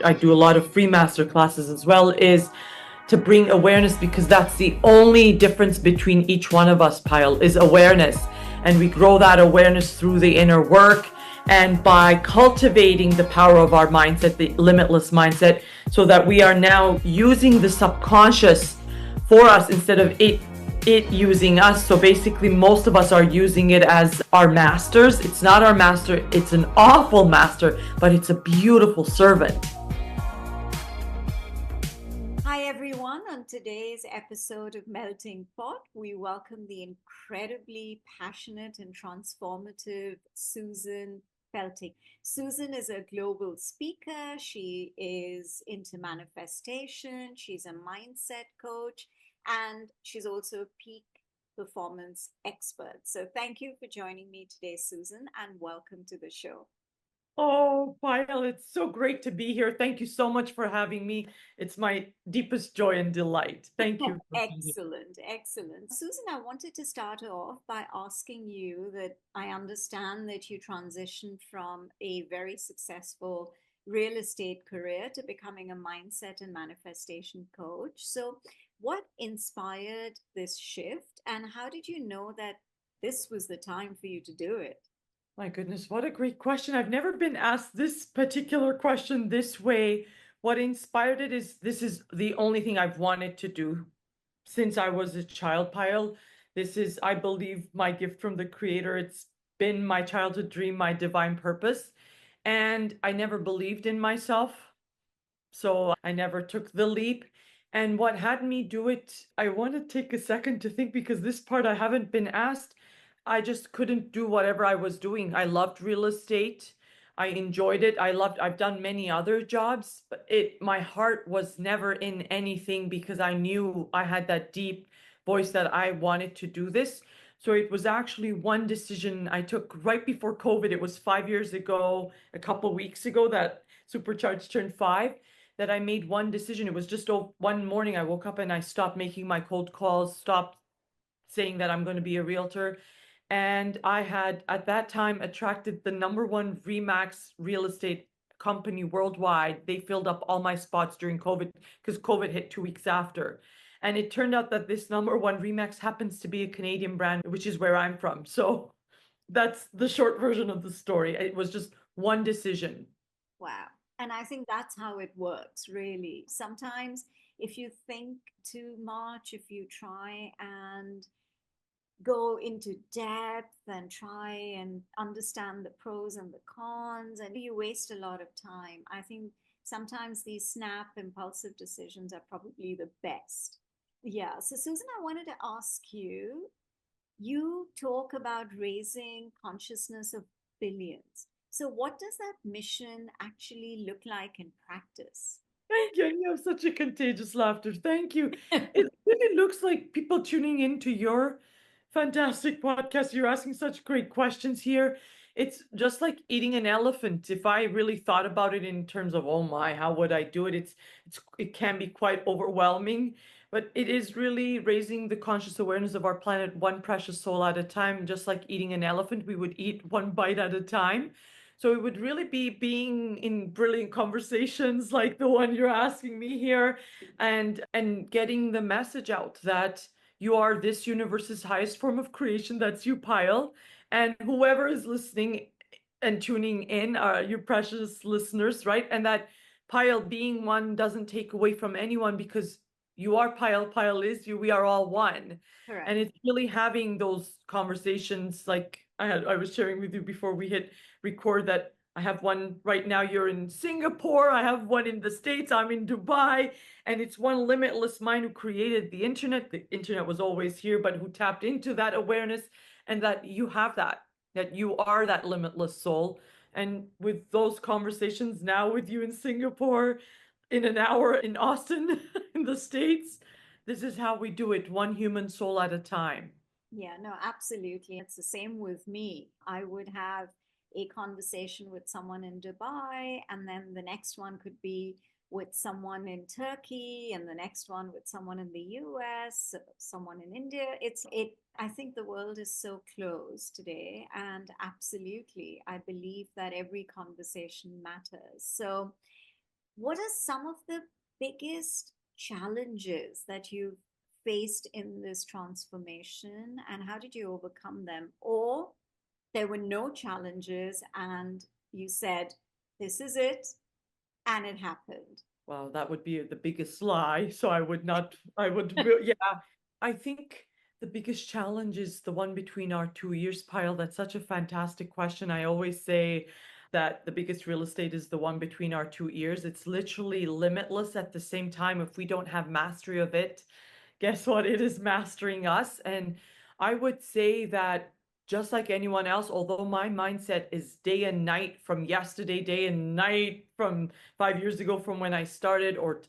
I do a lot of free master classes as well, is to bring awareness, because that's the only difference between each one of us, Pyle, is awareness. And we grow that awareness through the inner work and by cultivating the power of our mindset, the limitless mindset, so that we are now using the subconscious for us instead of it using us. So basically, most of us are using it as our masters. It's not our master, it's an awful master, but it's a beautiful servant. Hi, everyone. On today's episode of Melting Pot, we welcome the incredibly passionate and transformative Suzan Peltekian. Suzan is a global speaker. She is into manifestation. She's a mindset coach, and she's also a peak performance expert. So, thank you for joining me today, Suzan, and welcome to the show. Oh, Pyle, it's so great to be here. Thank you so much for having me. It's my deepest joy and delight. Thank you for being here. Excellent, excellent. Suzan, I wanted to start off by asking you that I understand that you transitioned from a very successful real estate career to becoming a mindset and manifestation coach. So, what inspired this shift, and how did you know that this was the time for you to do it? My goodness, what a great question. I've never been asked this particular question this way. What inspired it is this is the only thing I've wanted to do since I was a child, Pyle. This is, I believe, my gift from the Creator. It's been my childhood dream, my divine purpose. And I never believed in myself. So I never took the leap. And what had me do it, I want to take a second to think, because this part I haven't been asked. I just couldn't do whatever I was doing. I loved real estate. I enjoyed it. I've done many other jobs, but my heart was never in anything, because I knew I had that deep voice that I wanted to do this. So it was actually one decision I took right before COVID. It was 5 years ago, a couple weeks ago, that Supercharged turned 5, that I made one decision. It was just one morning I woke up and I stopped making my cold calls, stopped saying that I'm going to be a realtor. And I had at that time attracted the number one Remax real estate company worldwide. They filled up all my spots during COVID, because COVID hit 2 weeks after. And it turned out that this number one Remax happens to be a Canadian brand, which is where I'm from. So that's the short version of the story. It was just one decision. Wow. And I think that's how it works, really. Sometimes, if you think too much, if you try and go into depth and try and understand the pros and the cons, and you waste a lot of time. I think sometimes these snap, impulsive decisions are probably the best. Yeah. So, Suzan, I wanted to ask you, you talk about raising consciousness of billions. So, what does that mission actually look like in practice? Thank you. And you have such a contagious laughter. Thank you. It really looks like people tuning into your fantastic podcast. You're asking such great questions here. It's just like eating an elephant. If I really thought about it in terms of, oh my, how would I do it? It can be quite overwhelming, but it is really raising the conscious awareness of our planet one precious soul at a time. Just like eating an elephant, we would eat one bite at a time. So it would really be being in brilliant conversations like the one you're asking me here, and getting the message out that you are this universe's highest form of creation. That's you, Pyle. And whoever is listening and tuning in are your precious listeners, right? And that Pyle being one doesn't take away from anyone, because you are Pyle, Pyle is you, we are all one. Correct. And it's really having those conversations, like I was sharing with you before we hit record, that I have one right now. You're in Singapore. I have one in the States. I'm in Dubai. And it's one limitless mind who created the internet. The internet was always here, but who tapped into that awareness, and that you have that you are that limitless soul. And with those conversations now with you in Singapore, in an hour in Austin, in the States, this is how we do it, one human soul at a time. Yeah, no, absolutely. It's the same with me. I would have a conversation with someone in Dubai, and then the next one could be with someone in Turkey, and the next one with someone in the US, someone in India. I think the world is so close today, and absolutely, I believe that every conversation matters. So, What are some of the biggest challenges that you've faced in this transformation, and how did you overcome them? Or there were no challenges and you said, this is it, and it happened. Well, that would be the biggest lie. So I would not, yeah. I think the biggest challenge is the one between our 2 ears pile. That's such a fantastic question. I always say that the biggest real estate is the one between our 2 ears. It's literally limitless at the same time. If we don't have mastery of it, guess what? It is mastering us. And I would say that just like anyone else, although my mindset is day and night from yesterday, day and night from 5 years ago, from when I started, or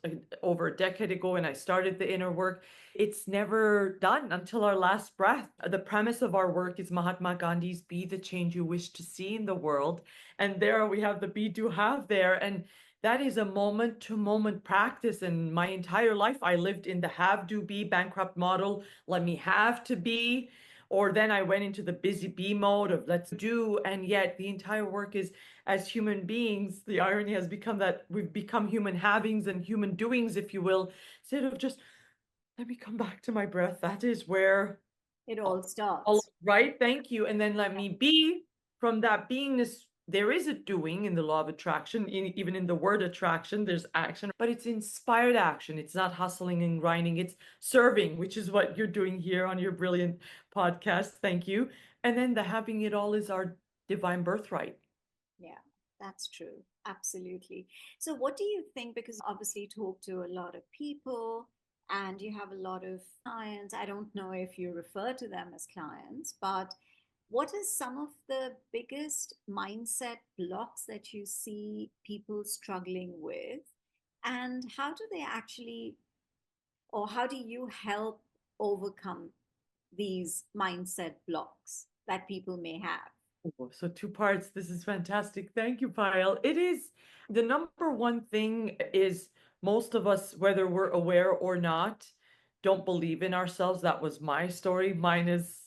over a decade ago when I started the inner work, it's never done until our last breath. The premise of our work is Mahatma Gandhi's "Be the change you wish to see in the world." And there we have the be, do, have there. And that is a moment to moment practice. And my entire life, I lived in the have, do, be bankrupt model. Let me have to be. Or then I went into the busy bee mode of let's do. And yet the entire work is, as human beings, the irony has become that we've become human havings and human doings, if you will, instead of just let me come back to my breath. That is where It all all starts. right, thank you. And then let me be. From that beingness, there is a doing in the law of attraction, even in the word attraction, there's action, but it's inspired action. It's not hustling and grinding, it's serving, which is what you're doing here on your brilliant podcast. Thank you. And then the having it all is our divine birthright. Yeah, that's true. Absolutely. So, what do you think? Because obviously, you talk to a lot of people and you have a lot of clients. I don't know if you refer to them as clients, but what are some of the biggest mindset blocks that you see people struggling with? And how do they actually, or how do you help overcome these mindset blocks that people may have? Oh, so two parts. This is fantastic. Thank you, Pyle. It is the number one thing is most of us, whether we're aware or not, don't believe in ourselves. That was my story. Mine is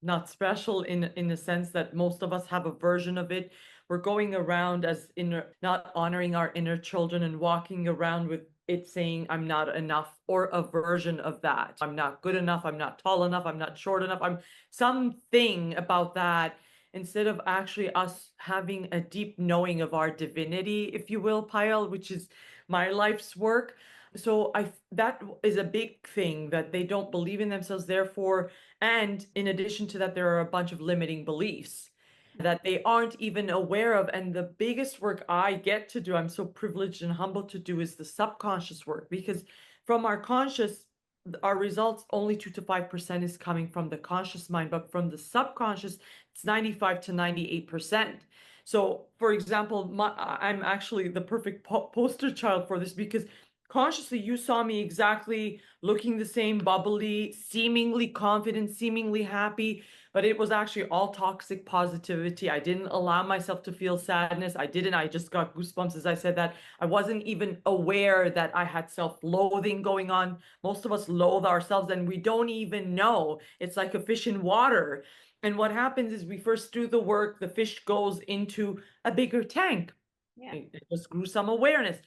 not special in the sense that most of us have a version of it. We're going around as inner, not honoring our inner children and walking around with it saying, I'm not enough, or a version of that. I'm not good enough. I'm not tall enough. I'm not short enough. I'm something about that instead of actually us having a deep knowing of our divinity, if you will, Pyle, which is my life's work. So that is a big thing that they don't believe in themselves, therefore, and in addition to that, there are a bunch of limiting beliefs that they aren't even aware of. And the biggest work I get to do, I'm so privileged and humbled to do, is the subconscious work, because from our conscious, our results, only 2 to 5% is coming from the conscious mind, but from the subconscious, it's 95 to 98%. So, for example, I'm actually the perfect poster child for this, because consciously you saw me exactly looking the same, bubbly, seemingly confident, seemingly happy, but it was actually all toxic positivity. I didn't allow myself to feel sadness. I just got goosebumps as I said that. I wasn't even aware that I had self-loathing going on. Most of us loathe ourselves and we don't even know. It's like a fish in water. And what happens is we first do the work, the fish goes into a bigger tank. Yeah. It just grew some awareness.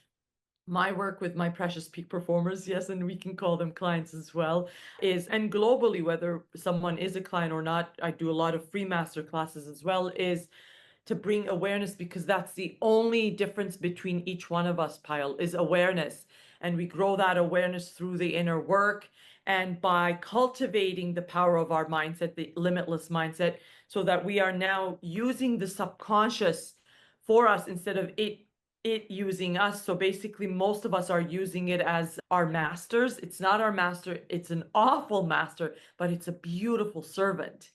My work with my precious peak performers, yes, and we can call them clients as well, is, and globally, whether someone is a client or not, I do a lot of free master classes as well, is to bring awareness, because that's the only difference between each one of us, Pyle, is awareness. And we grow that awareness through the inner work and by cultivating the power of our mindset, the limitless mindset, so that we are now using the subconscious for us instead of it using us. So basically, most of us are using it as our masters. It's not our master, it's an awful master, but it's a beautiful servant.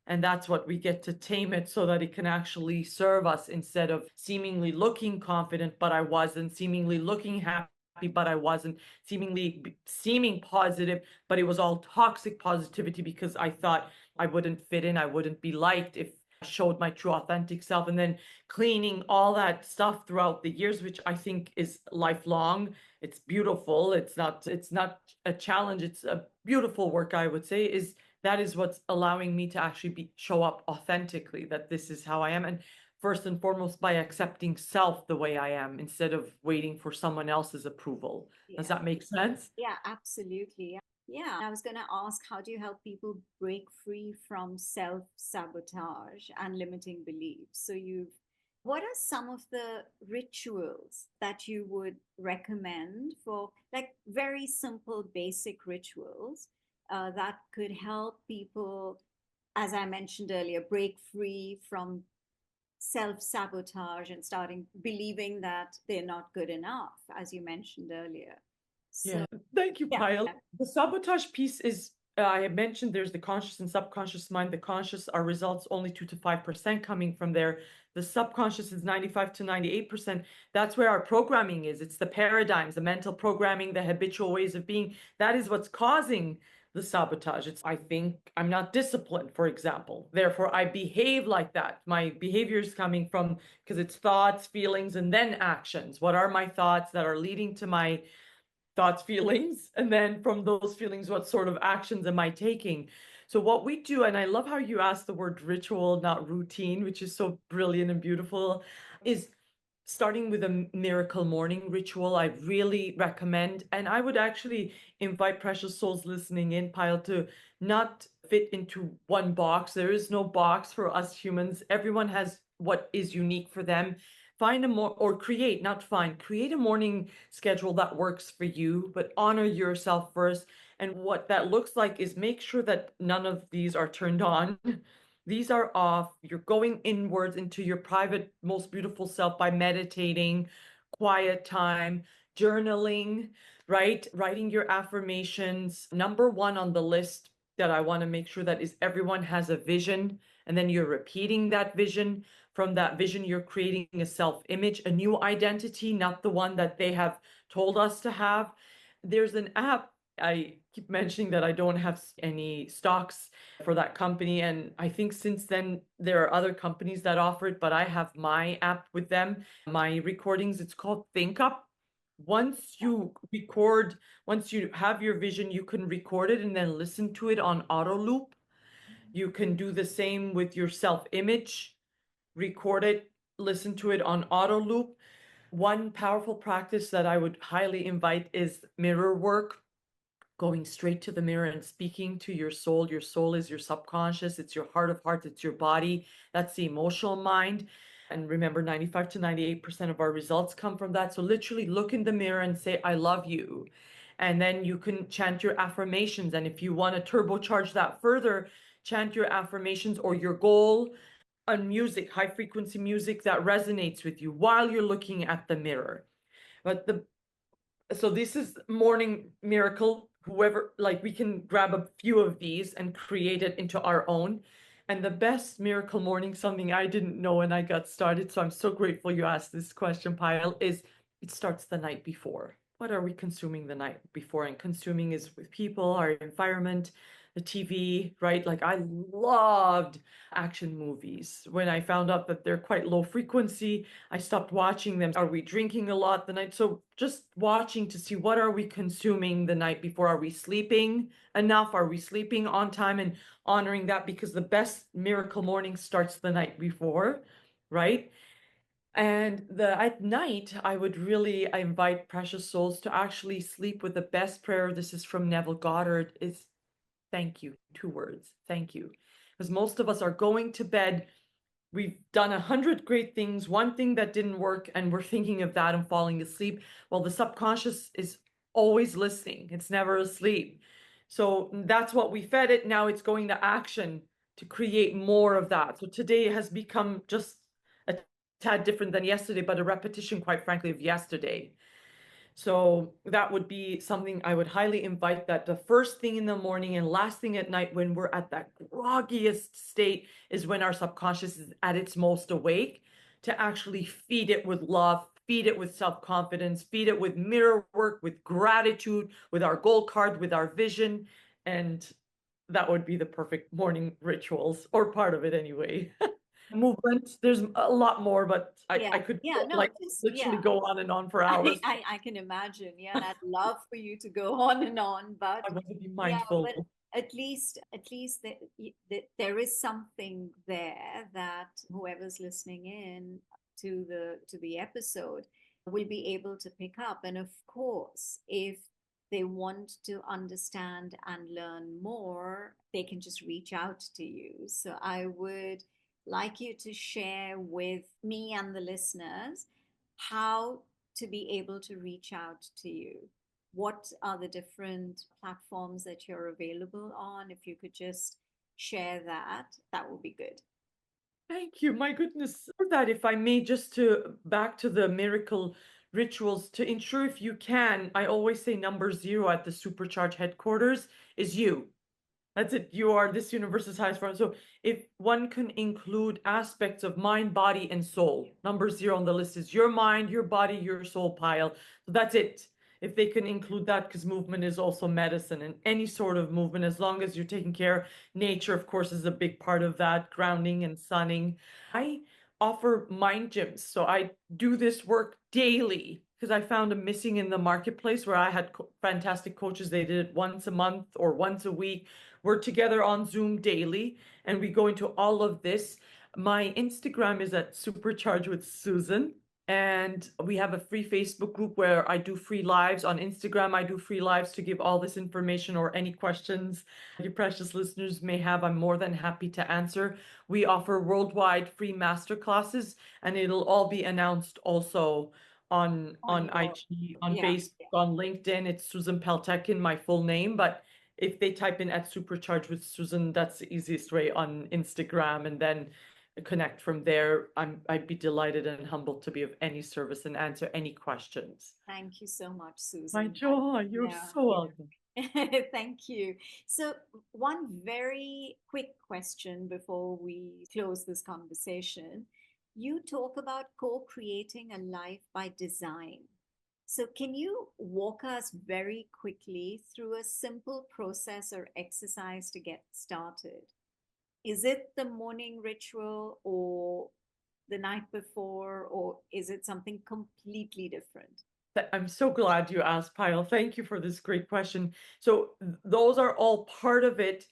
And that's what we get to tame it so that it can actually serve us instead of seemingly looking confident, but I wasn't, seemingly looking happy, but I wasn't, seeming positive, but it was all toxic positivity because I thought I wouldn't fit in, I wouldn't be liked if I showed my true authentic self. And then cleaning all that stuff throughout the years, which I think is lifelong. It's beautiful. It's not a challenge. It's a beautiful work, I would say, is that is what's allowing me to actually show up authentically, that this is how I am. And first and foremost by accepting self the way I am instead of waiting for someone else's approval. Does Yeah. that make sense? Yeah, absolutely. Yeah, I was going to ask, how do you help people break free from self-sabotage and limiting beliefs? What are some of the rituals that you would recommend for, like, very simple, basic rituals that could help people, as I mentioned earlier, break free from self-sabotage and starting believing that they're not good enough, as you mentioned earlier. So, Yeah, thank you, yeah, Pyle. yeah. The sabotage piece is, I had mentioned there's the conscious and subconscious mind. The conscious are results only 2 to 5% coming from there. The subconscious is 95 to 98%. That's where our programming is. It's the paradigms, the mental programming, the habitual ways of being. That is what's causing the sabotage. It's, I think I'm not disciplined, for example. Therefore, I behave like that. My behavior is coming from, because it's thoughts, feelings, and then actions. What are my thoughts that are leading to my thoughts, feelings, and then from those feelings, what sort of actions am I taking? So what we do, and I love how you asked the word ritual, not routine, which is so brilliant and beautiful, is starting with a miracle morning ritual. I really recommend, and I would actually invite precious souls listening in, Pile, to not fit into one box. There is no box for us humans. Everyone has what is unique for them. Find a more, or create, not find, create a morning schedule that works for you, but honor yourself first. And what that looks like is make sure that none of these are turned on. These are off. You're going inwards into your private, most beautiful self by meditating, quiet time, journaling, right? Writing your affirmations. Number one on the list that I want to make sure that is everyone has a vision, and then you're repeating that vision. From that vision, you're creating a self-image, a new identity, not the one that they have told us to have. There's an app. I keep mentioning that I don't have any stocks for that company. And I think since then, there are other companies that offer it, but I have my app with them, my recordings. It's called Think Up. Once you record, once you have your vision, you can record it and then listen to it on auto loop. You can do the same with your self-image, record it, listen to it on auto loop. One powerful practice that I would highly invite is mirror work, going straight to the mirror and speaking to your soul. Your soul is your subconscious, it's your heart of hearts, it's your body, that's the emotional mind. And remember, 95 to 98% of our results come from that. So literally look in the mirror and say, I love you. And then you can chant your affirmations. And if you want to turbocharge that further, chant your affirmations or your goal on music, high frequency music that resonates with you while you're looking at the mirror. But so this is morning miracle. Whoever, like, we can grab a few of these and create it into our own. And the best miracle morning, something I didn't know when I got started, so I'm so grateful you asked this question, Pyle, is it starts the night before. What are we consuming the night before? And consuming is with people, our environment, the TV, right? Like, I loved action movies. When I found out that they're quite low frequency, I stopped watching them. Are we drinking a lot the night? So just watching to see what are we consuming the night before? Are we sleeping enough? Are we sleeping on time? And honoring that, because the best miracle morning starts the night before, right? And at night, I invite precious souls to actually sleep with the best prayer. This is from Neville Goddard, is thank you. 2 words, thank you. Because most of us are going to bed, we've done 100 great things, one thing that didn't work, and we're thinking of that and falling asleep. Well, the subconscious is always listening, it's never asleep. So that's what we fed it. Now it's going to action to create more of that. So today has become just a tad different than yesterday, but a repetition, quite frankly, of yesterday. So that would be something I would highly invite, that the first thing in the morning and last thing at night, when we're at that groggiest state, is when our subconscious is at its most awake, to actually feed it with love, feed it with self-confidence, feed it with mirror work, with gratitude, with our goal card, with our vision. And that would be the perfect morning rituals, or part of it anyway. Movement, there's a lot more, but Yeah, I could yeah, no, like just, literally yeah, go on and on for hours. I can imagine. Yeah, and I'd love for you to go on and on, but I want to be yeah, but mindful. at least there is something there that whoever's listening in to the episode will be able to pick up. And of course, if they want to understand and learn more, they can just reach out to you. So I would like you to share with me and the listeners how to be able to reach out to you. What are the different platforms that you're available on? If you could just share that, that would be good. Thank you. My goodness. For that, if I may, just to back to the miracle rituals, to ensure if you can, I always say number zero at the Supercharge headquarters is you. That's it. You are this universe's highest form. So if one can include aspects of mind, body, and soul, number zero on the list is your mind, your body, your soul pile. So that's it. If they can include that, because movement is also medicine, and any sort of movement, as long as you're taking care, nature, of course, is a big part of that, grounding and sunning. I offer mind gyms. So I do this work daily because I found a missing in the marketplace where I had fantastic coaches. They did it once a month or once a week. We're together on Zoom daily and we go into all of this. My Instagram is at Supercharge with Suzan. And we have a free Facebook group where I do free lives. On Instagram, I do free lives to give all this information or any questions your precious listeners may have. I'm more than happy to answer. We offer worldwide free master classes, and it'll all be announced also On on your, IG, on yeah, Facebook, on LinkedIn. It's Suzan Peltekian, my full name, but if they type in at Supercharge with Suzan, that's the easiest way on Instagram, and then connect from there. I'd be delighted and humbled to be of any service and answer any questions. thank you so much, My Susan. joy, you're Yeah, so welcome. thank you. So, one very quick question before we close this conversation. You talk about co creating a life by design. So, can you walk us very quickly through a simple process or exercise to get started? Is it the morning ritual or the night before, or is it something completely different? I'm so glad you asked, Pyle. Thank you for this great question. So those are all part of it.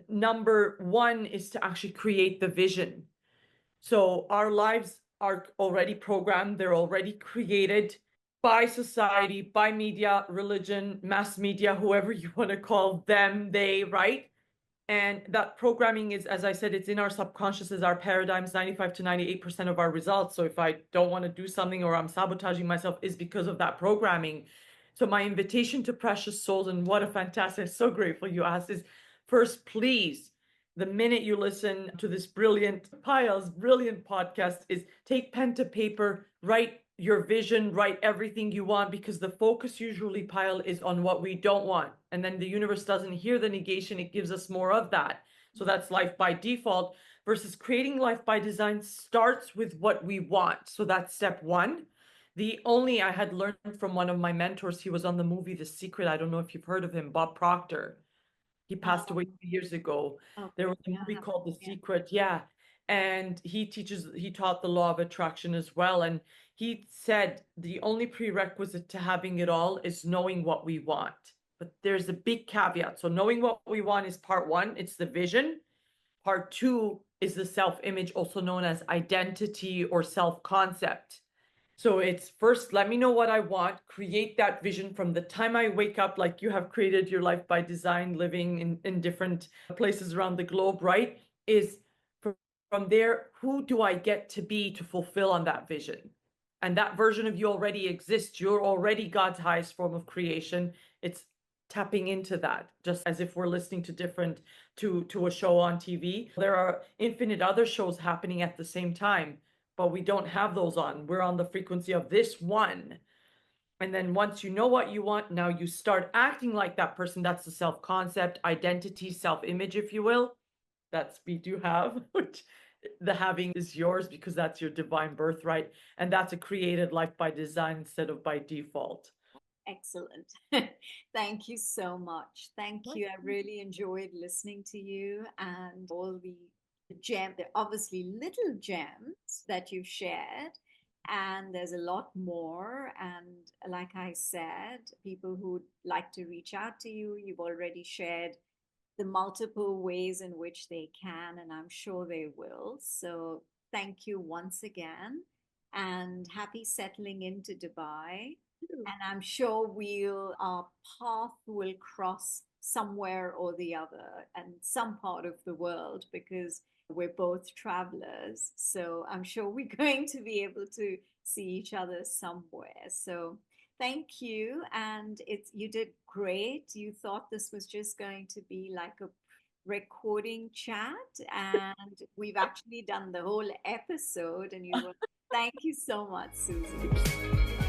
Number one is to actually create the vision. So our lives are already programmed, they're already created by society, by media, religion, mass media, whoever you want to call them, they, right? And that programming is, as I said, it's in our subconscious, as our paradigms, 95 to 98% of our results. So if I don't want to do something or I'm sabotaging myself, is because of that programming. So my invitation to precious souls, and what a fantastic, so grateful you asked, is first, please, the minute you listen to this brilliant Pyle's brilliant podcast, is take pen to paper, write your vision, write everything you want, because the focus usually, Pyle, is on what we don't want. And then the universe doesn't hear the negation, it gives us more of that. So that's life by default, versus creating life by design starts with what we want. So that's step one. I had learned from one of my mentors, he was on the movie The Secret. I don't know if you've heard of him, Bob Proctor. He passed away Um, 2 years ago. There okay, was a I movie have, called The yeah. Secret, yeah. And he taught the law of attraction as well. And he said the only prerequisite to having it all is knowing what we want. But there's a big caveat. So knowing what we want is part one, it's the vision. Part two is the self-image, also known as identity or self-concept. So it's first, let me know what I want, create that vision from the time I wake up, like you have created your life by design, living in different places around the globe, right? Is from there, who do I get to be to fulfill on that vision? And that version of you already exists. You're already God's highest form of creation. It's tapping into that, just as if we're listening to different to a show on TV. There are infinite other shows happening at the same time, but we don't have those on. We're on the frequency of this one. And then once you know what you want, now you start acting like that person. That's the self-concept, identity, self-image, if you will. That we do have, which the having is yours because that's your divine birthright. And that's a created life by design instead of by default. Excellent. Thank you so much. Thank you. I really enjoyed listening to you and all the obviously little gems that you've shared. And there's a lot more. And like I said, people who'd like to reach out to you, you've already shared the multiple ways in which they can, and I'm sure they will. So thank you once again, and happy settling into Dubai. And I'm sure our path will cross somewhere or the other and some part of the world, because we're both travelers. So I'm sure we're going to be able to see each other somewhere. So thank you. And you did great. You thought this was just going to be like a recording chat, and we've actually done the whole episode, and thank you so much, Susan.